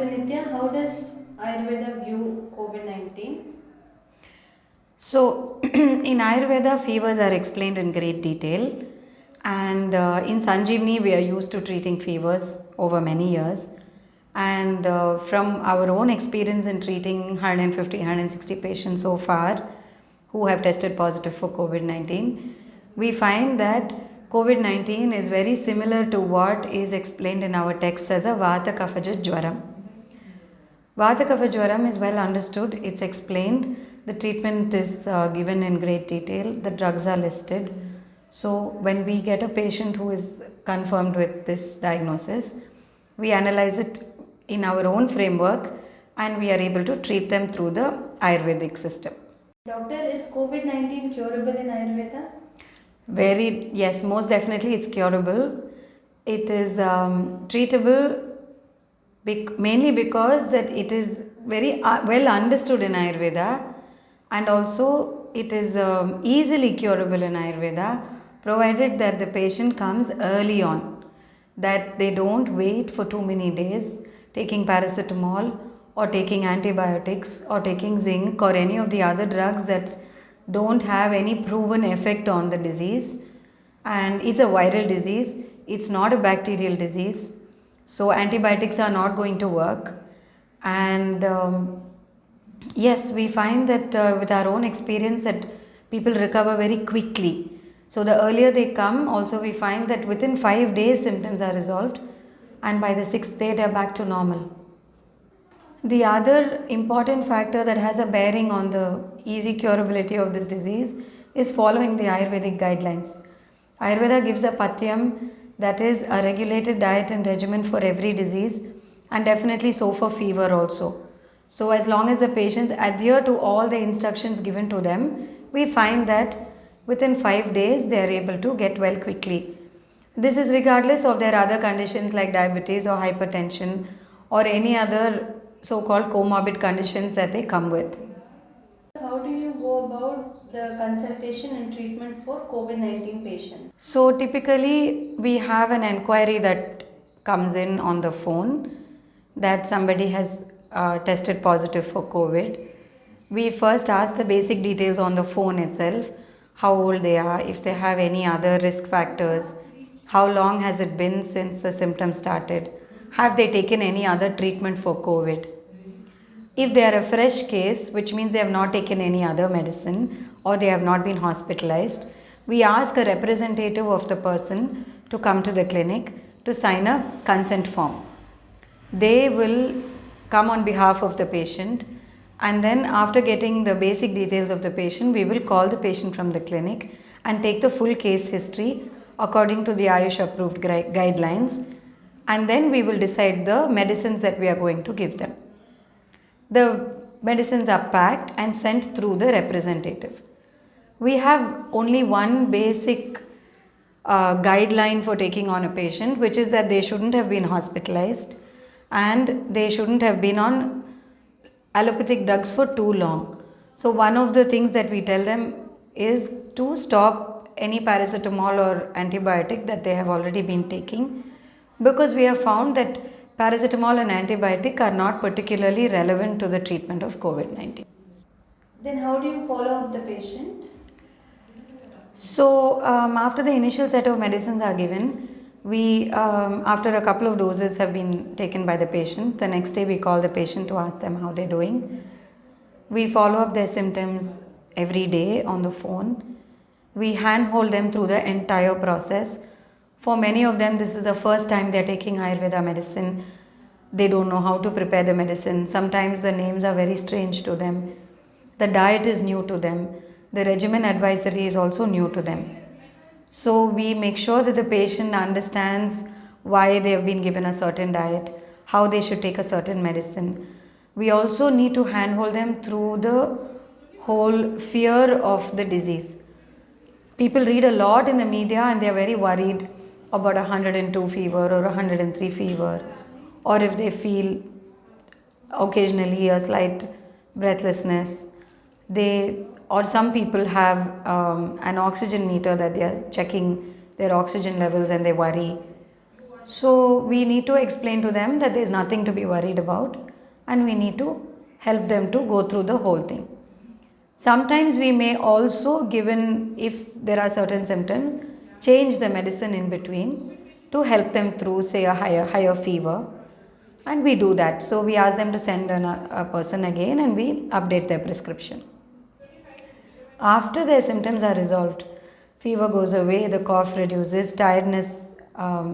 Dr. Nitya, how does Ayurveda view COVID 19? So, in Ayurveda, fevers are explained in great detail, and in Sanjeevani, we are used to treating fevers over many years. And from our own experience in treating 150, 160 patients so far who have tested positive for COVID 19, we find that COVID 19 is very similar to what is explained in our texts as a Vata Kaphaja Jwaram. Vata Kapha Jwaram is well understood, it's explained, the treatment is given in great detail, the drugs are listed. So, when we get a patient who is confirmed with this diagnosis, we analyze it in our own framework and we are able to treat them through the Ayurvedic system. Doctor, is COVID 19 curable in Ayurveda? Yes, most definitely it's curable. It is treatable mainly because that it is very well understood in Ayurveda, and also it is easily curable in Ayurveda provided that the patient comes early on, that they don't wait for too many days taking paracetamol or taking antibiotics or taking zinc or any of the other drugs that don't have any proven effect on the disease. And it's a viral disease, it's not a bacterial disease, so antibiotics are not going to work. And yes, we find that with our own experience that people recover very quickly. So the earlier they come, also we find that within 5 days symptoms are resolved, and by the 6th day they are back to normal. The other important factor that has a bearing on the easy curability of this disease is following the Ayurvedic guidelines. Ayurveda gives a patyam, that is a regulated diet and regimen for every disease, and definitely so for fever also. So as long as the patients adhere to all the instructions given to them, we find that within 5 days they are able to get well quickly. This is regardless of their other conditions like diabetes or hypertension or any other so-called comorbid conditions that they come with. How do you go about the consultation and treatment for COVID 19 patients? So typically we have an enquiry that comes in on the phone that somebody has tested positive for COVID. We first ask the basic details on the phone itself, how old they are, if they have any other risk factors, how long has it been since the symptoms started, have they taken any other treatment for COVID. If they are a fresh case, which means they have not taken any other medicine or they have not been hospitalized, we ask a representative of the person to come to the clinic to sign a consent form. They will come on behalf of the patient, and then after getting the basic details of the patient, we will call the patient from the clinic and take the full case history according to the Ayush approved guidelines, and then we will decide the medicines that we are going to give them. The medicines are packed and sent through the representative. We have only one basic guideline for taking on a patient, which is that they shouldn't have been hospitalized and they shouldn't have been on allopathic drugs for too long. So one of the things that we tell them is to stop any paracetamol or antibiotic that they have already been taking, because we have found that paracetamol and antibiotic are not particularly relevant to the treatment of COVID 19. Then, how do you follow up the patient? So, after the initial set of medicines are given, we, after a couple of doses have been taken by the patient, the next day we call the patient to ask them how they're doing. We follow up their symptoms every day on the phone. We handhold them through the entire process. For many of them, this is the first time they're taking Ayurveda medicine. They don't know how to prepare the medicine. Sometimes the names are very strange to them. The diet is new to them. The regimen advisory is also new to them. So we make sure that the patient understands why they have been given a certain diet, how they should take a certain medicine. We also need to handhold them through the whole fear of the disease. People read a lot in the media and they are very worried about 102 fever or 103 fever, or if they feel occasionally a slight breathlessness. Or some people have an oxygen meter that they are checking their oxygen levels and they worry. So we need to explain to them that there is nothing to be worried about, and we need to help them to go through the whole thing. Sometimes we may also, given if there are certain symptoms, change the medicine in between to help them through, say, a higher fever, and we do that. So we ask them to send a person again, and we update their prescription. After their symptoms are resolved, fever goes away, the cough reduces, tiredness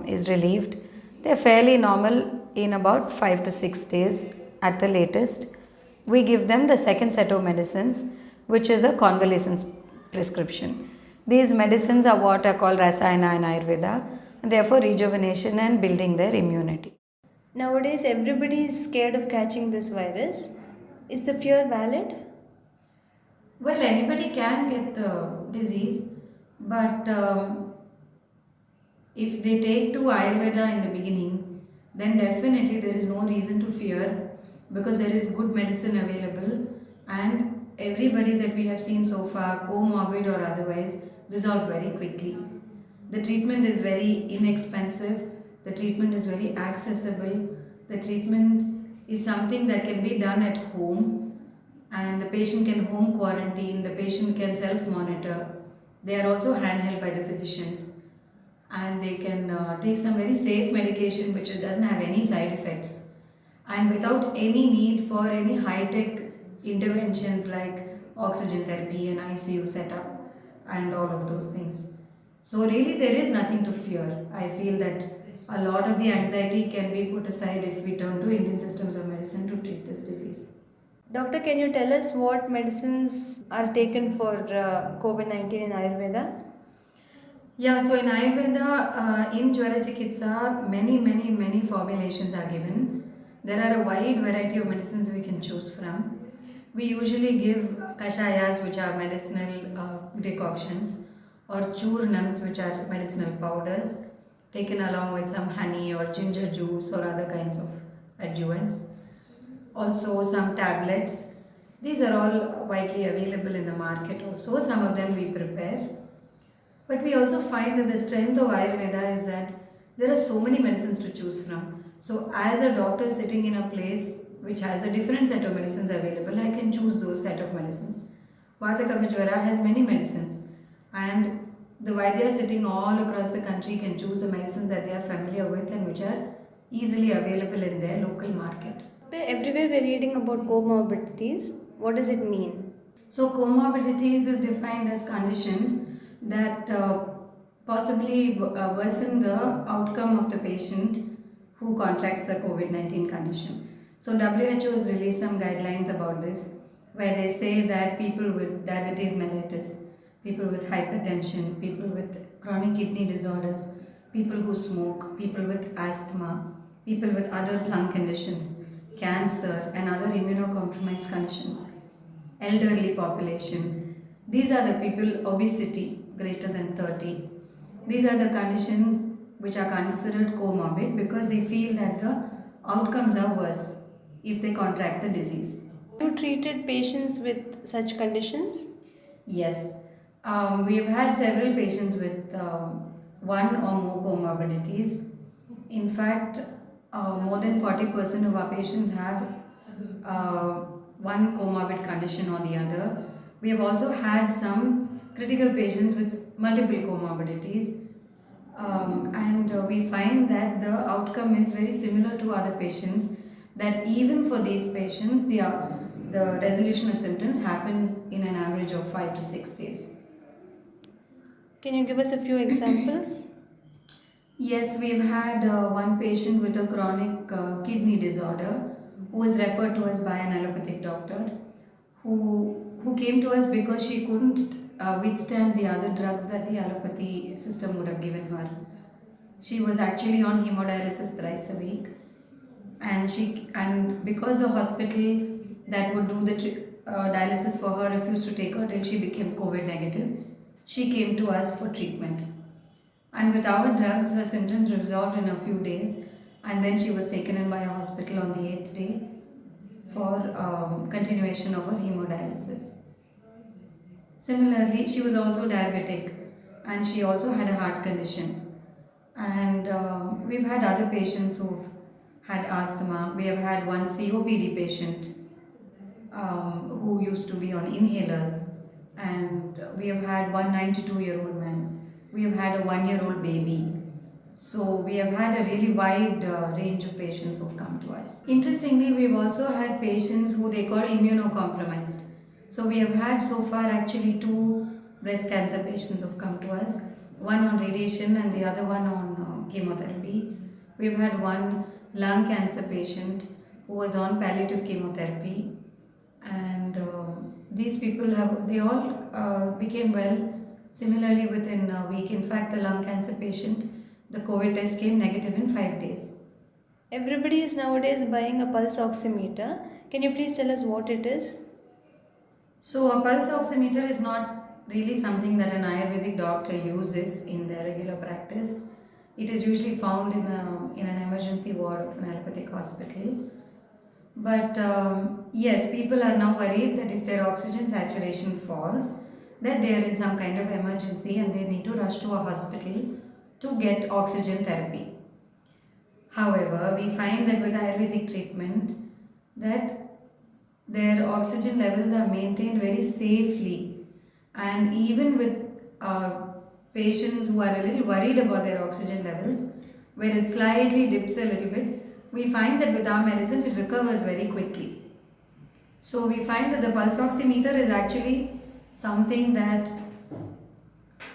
is relieved. They're fairly normal in about 5 to 6 days at the latest. We give them the second set of medicines, which is a convalescence prescription. These medicines are what are called Rasayana in Ayurveda, and therefore rejuvenation and building their immunity. Nowadays, everybody is scared of catching this virus. Is the fear valid? Well, anybody can get the disease, but if they take to Ayurveda in the beginning, then definitely there is no reason to fear because there is good medicine available, and everybody that we have seen so far, comorbid or otherwise, resolve very quickly. The treatment is very inexpensive, the treatment is very accessible, the treatment is something that can be done at home, and the patient can home quarantine, the patient can self monitor. They are also handheld by the physicians, and they can take some very safe medication which doesn't have any side effects, and without any need for any high tech interventions like oxygen therapy and ICU setup and all of those things. So really there is nothing to fear. I feel that a lot of the anxiety can be put aside if we turn to Indian systems of medicine to treat this disease. Doctor, can you tell us what medicines are taken for COVID 19 in Ayurveda? Yeah, so in Ayurveda, in Jwara Chikitsa, many formulations are given. There are a wide variety of medicines we can choose from. We usually give kashayas, which are medicinal decoctions, or churnams, which are medicinal powders, taken along with some honey or ginger juice or other kinds of adjuvants. Also, some tablets. These are all widely available in the market, also. Some of them we prepare. But we also find that the strength of Ayurveda is that there are so many medicines to choose from. So, as a doctor sitting in a place which has a different set of medicines available, I can choose those set of medicines. Vata Kapha Jwara has many medicines, and the Vaidyas sitting all across the country can choose the medicines that they are familiar with and which are easily available in their local market. Everywhere we're reading about comorbidities. What does it mean? So, comorbidities is defined as conditions that possibly worsen the outcome of the patient who contracts the COVID 19 condition. So, WHO has released some guidelines about this where they say that people with diabetes mellitus, people with hypertension, people with chronic kidney disorders, people who smoke, people with asthma, people with other lung conditions, cancer, and other immunocompromised conditions, elderly population. These are the people, obesity greater than 30. These are the conditions which are considered comorbid because they feel that the outcomes are worse if they contract the disease. Have you treated patients with such conditions? Yes, we've had several patients with one or more comorbidities. In fact, more than 40% of our patients have one comorbid condition or the other. We have also had some critical patients with multiple comorbidities, and we find that the outcome is very similar to other patients. That even for these patients, the resolution of symptoms happens in an average of 5 to 6 days. Can you give us a few examples? Yes, we've had one patient with a chronic kidney disorder who was referred to us by an allopathic doctor who came to us because she couldn't withstand the other drugs that the allopathy system would have given her. She was actually on hemodialysis thrice a week, and because the hospital that would do the dialysis for her refused to take her till she became COVID negative, she came to us for treatment. And with our drugs, her symptoms resolved in a few days, and then she was taken in by a hospital on the 8th day for continuation of her hemodialysis. Similarly, she was also diabetic and she also had a heart condition. And we've had other patients who've had asthma. We have had one COPD patient who used to be on inhalers, and we have had one 92-year-old man. We have had a 1-year-old baby. So we have had a really wide range of patients who've come to us. Interestingly, we've also had patients who they call immunocompromised. So we have had so far actually two breast cancer patients who've come to us, one on radiation and the other one on chemotherapy. We've had one lung cancer patient who was on palliative chemotherapy, and these people have they all became well similarly within a week. In fact, the lung cancer patient, the COVID test came negative in 5 days. Everybody is nowadays buying a pulse oximeter. Can you please tell us what it is? So, a pulse oximeter is not really something that an Ayurvedic doctor uses in their regular practice. It is usually found in an emergency ward of an allopathic hospital. But yes, people are now worried that if their oxygen saturation falls, that they are in some kind of emergency and they need to rush to a hospital to get oxygen therapy. However, we find that with Ayurvedic treatment, that their oxygen levels are maintained very safely, and even with patients who are a little worried about their oxygen levels, where it slightly dips a little bit, we find that with our medicine it recovers very quickly. So we find that the pulse oximeter is actually something that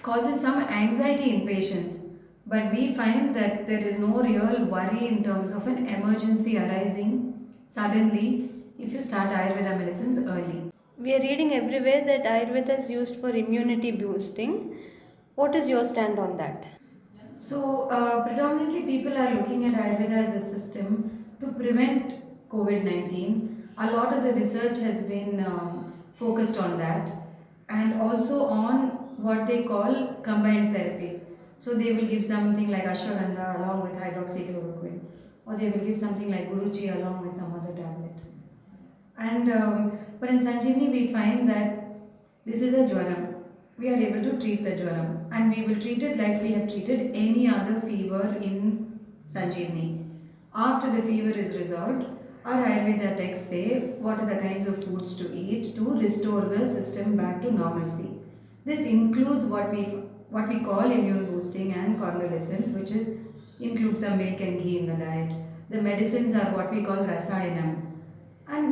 causes some anxiety in patients, but we find that there is no real worry in terms of an emergency arising suddenly if you start Ayurveda medicines early. We are reading everywhere that Ayurveda is used for immunity boosting. What is your stand on that? So, predominantly people are looking at Ayurveda as a system to prevent COVID 19. A lot of the research has been focused on that, and also on what they call combined therapies. So, they will give something like ashwagandha along with hydroxychloroquine, or they will give something like guruchi along with some other tablet. And but in Sanjeevani, we find that this is a jwaram. We are able to treat the jwaram, and we will treat it like we have treated any other fever in Sanjeevani. After the fever is resolved, our Ayurveda texts say what are the kinds of foods to eat to restore the system back to normalcy. This includes what we call immune boosting and convalescence, which is includes some milk and ghee in the diet. The medicines are what we call rasayanam, and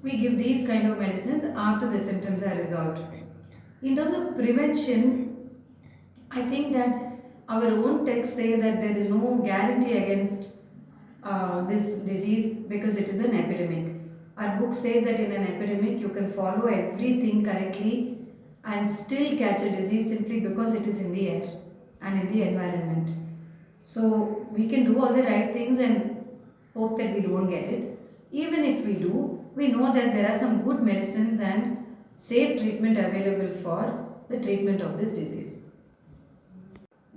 we give these kind of medicines after the symptoms are resolved. In terms of prevention, I think that our own texts say that there is no guarantee against this disease because it is an epidemic. Our books say that in an epidemic you can follow everything correctly and still catch a disease simply because it is in the air and in the environment. So we can do all the right things and hope that we don't get it. Even if we do, we know that there are some good medicines and safe treatment available for the treatment of this disease.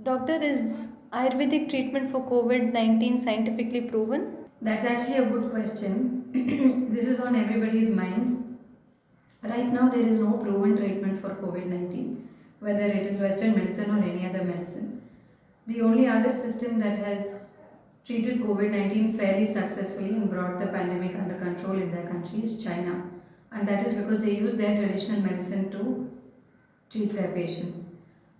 Doctor, is Ayurvedic treatment for COVID 19 scientifically proven? That's actually a good question. This is on everybody's minds. Right now, there is no proven treatment for COVID 19, whether it is Western medicine or any other medicine. The only other system that has treated COVID 19 fairly successfully and brought the pandemic under control in their country is China. And that is because they use their traditional medicine to treat their patients.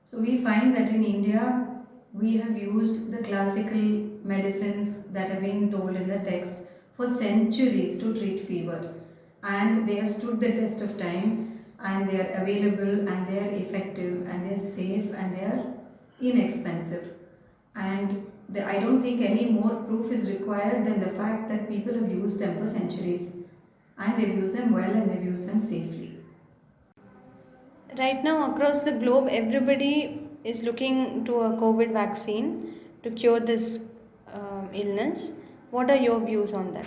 So we find that in India, we have used the classical medicines that have been told in the texts for centuries to treat fever, and they have stood the test of time, and they are available and they are effective and they are safe and they are inexpensive. And I don't think any more proof is required than the fact that people have used them for centuries and they've used them well and they've used them safely. Right now, across the globe, everybody is looking to a COVID vaccine to cure this illness. What are your views on that?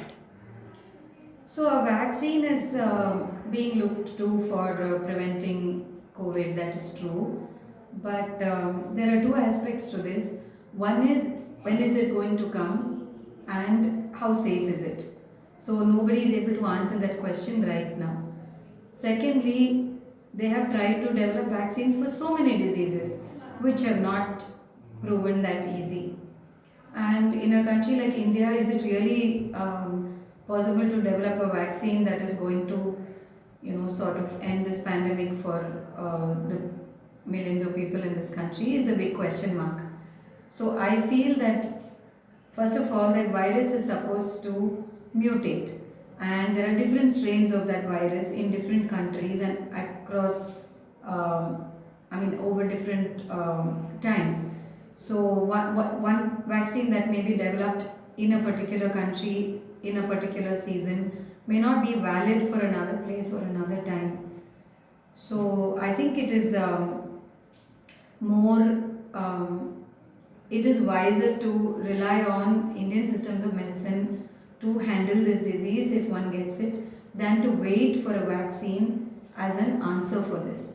So, a vaccine is being looked to for preventing COVID, that is true. But there are two aspects to this. One is when is it going to come and how safe is it? So, nobody is able to answer that question right now. Secondly, they have tried to develop vaccines for so many diseases which have not proven that easy. And in a country like India, is it really possible to develop a vaccine that is going to, sort of end this pandemic for the millions of people in this country? Is a big question mark. So I feel that first of all, that virus is supposed to mutate, and there are different strains of that virus in different countries and across, over different times. So one vaccine that may be developed in a particular country in a particular season may not be valid for another place or another time. So I think it is more. It is wiser to rely on Indian systems of medicine to handle this disease if one gets it than to wait for a vaccine as an answer for this.